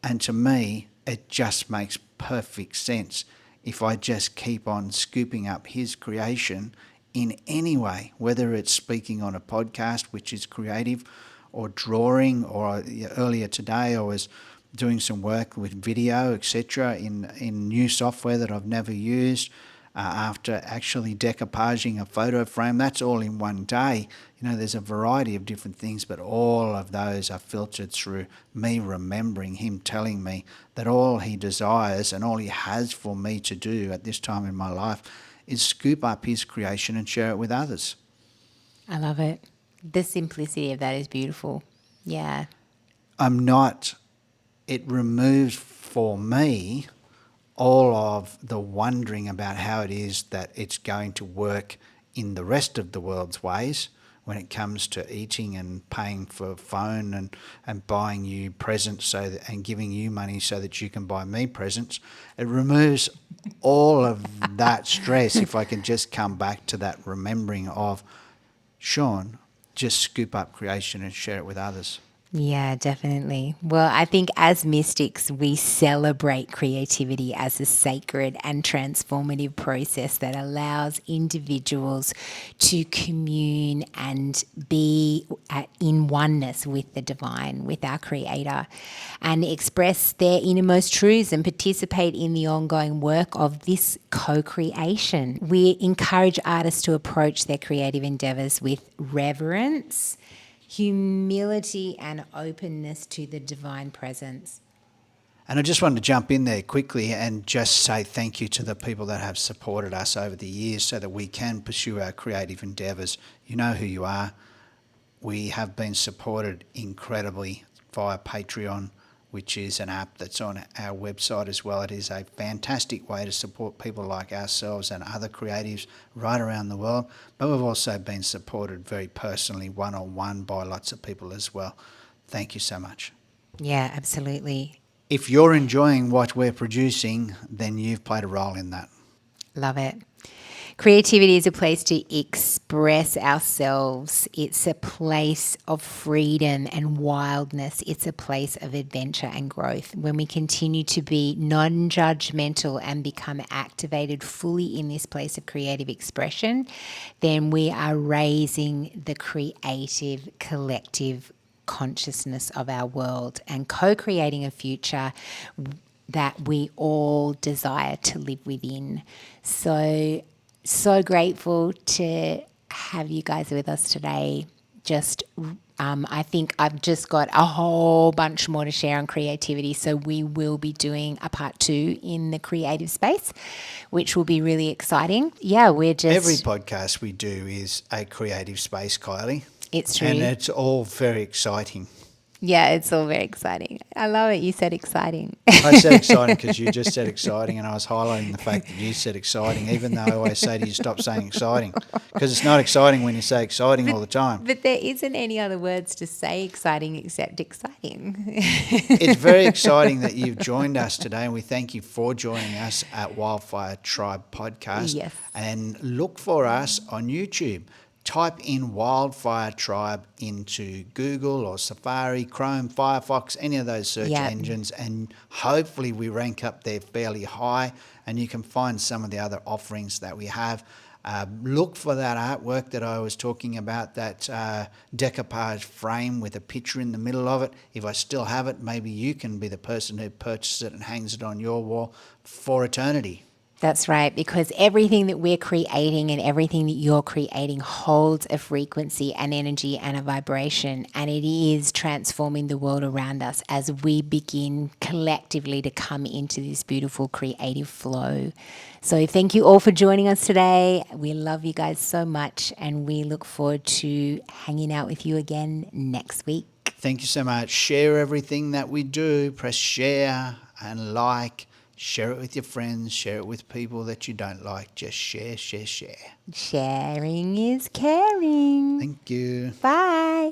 S1: And to me, it just makes perfect sense. If I just keep on scooping up His creation in any way, whether it's speaking on a podcast, which is creative, or drawing, or earlier today I was doing some work with video, etc., in new software that I've never used, after actually decoupaging a photo frame. That's all in one day. There's a variety of different things, but all of those are filtered through me remembering Him telling me that all He desires and all He has for me to do at this time in my life is scoop up His creation and share it with others.
S2: I love it. The simplicity of that is beautiful. Yeah.
S1: It removes for me all of the wondering about how it is that it's going to work in the rest of the world's ways when it comes to eating and paying for phone and buying you presents and giving you money so that you can buy me presents. It removes all of that stress if I can just come back to that remembering of, Sean, just scoop up creation and share it with others.
S2: Yeah, definitely. Well, I think as mystics, we celebrate creativity as a sacred and transformative process that allows individuals to commune and be in oneness with the divine, with our Creator, and express their innermost truths and participate in the ongoing work of this co-creation. We encourage artists to approach their creative endeavors with reverence, humility, and openness to the divine presence.
S1: And I just wanted to jump in there quickly and just say thank you to the people that have supported us over the years so that we can pursue our creative endeavours. You know who you are. We have been supported incredibly via Patreon, which is an app that's on our website as well. It is a fantastic way to support people like ourselves and other creatives right around the world. But we've also been supported very personally, one-on-one, by lots of people as well. Thank you so much.
S2: Yeah, absolutely.
S1: If you're enjoying what we're producing, then you've played a role in that.
S2: Love it. Creativity is a place to express ourselves. It's a place of freedom and wildness. It's a place of adventure and growth. When we continue to be non-judgmental and become activated fully in this place of creative expression, then we are raising the creative collective consciousness of our world and co-creating a future that we all desire to live within. So grateful to have you guys with us today. I think I've just got a whole bunch more to share on creativity. So we will be doing a part 2 in the creative space, which will be really exciting. Yeah,
S1: Every podcast we do is a creative space, Kylie.
S2: It's true.
S1: And it's all very exciting.
S2: Yeah, it's all very exciting. I love it. You said exciting.
S1: I said exciting because you just said exciting, and I was highlighting the fact that you said exciting, even though I always say to you, stop saying exciting, because it's not exciting when you say exciting all the time.
S2: But there isn't any other words to say exciting except exciting.
S1: It's very exciting that you've joined us today, and we thank you for joining us at Wildfire Tribe Podcast.
S2: Yes.
S1: And look for us on YouTube. Type in Wildfire Tribe into Google or Safari, Chrome, Firefox, any of those search engines, and hopefully we rank up there fairly high, and you can find some of the other offerings that we have. Look for that artwork that I was talking about, that decoupage frame with a picture in the middle of it. If I still have it, maybe you can be the person who purchases it and hangs it on your wall for eternity.
S2: That's right, because everything that we're creating and everything that you're creating holds a frequency, an energy, and a vibration, and it is transforming the world around us as we begin collectively to come into this beautiful creative flow. So thank you all for joining us today. We love you guys so much, and we look forward to hanging out with you again next week.
S1: Thank you so much. Share everything that we do. Press share and like. Share it with your friends. Share it with people that you don't like. Just share, share, share.
S2: Sharing is caring.
S1: Thank you.
S2: Bye.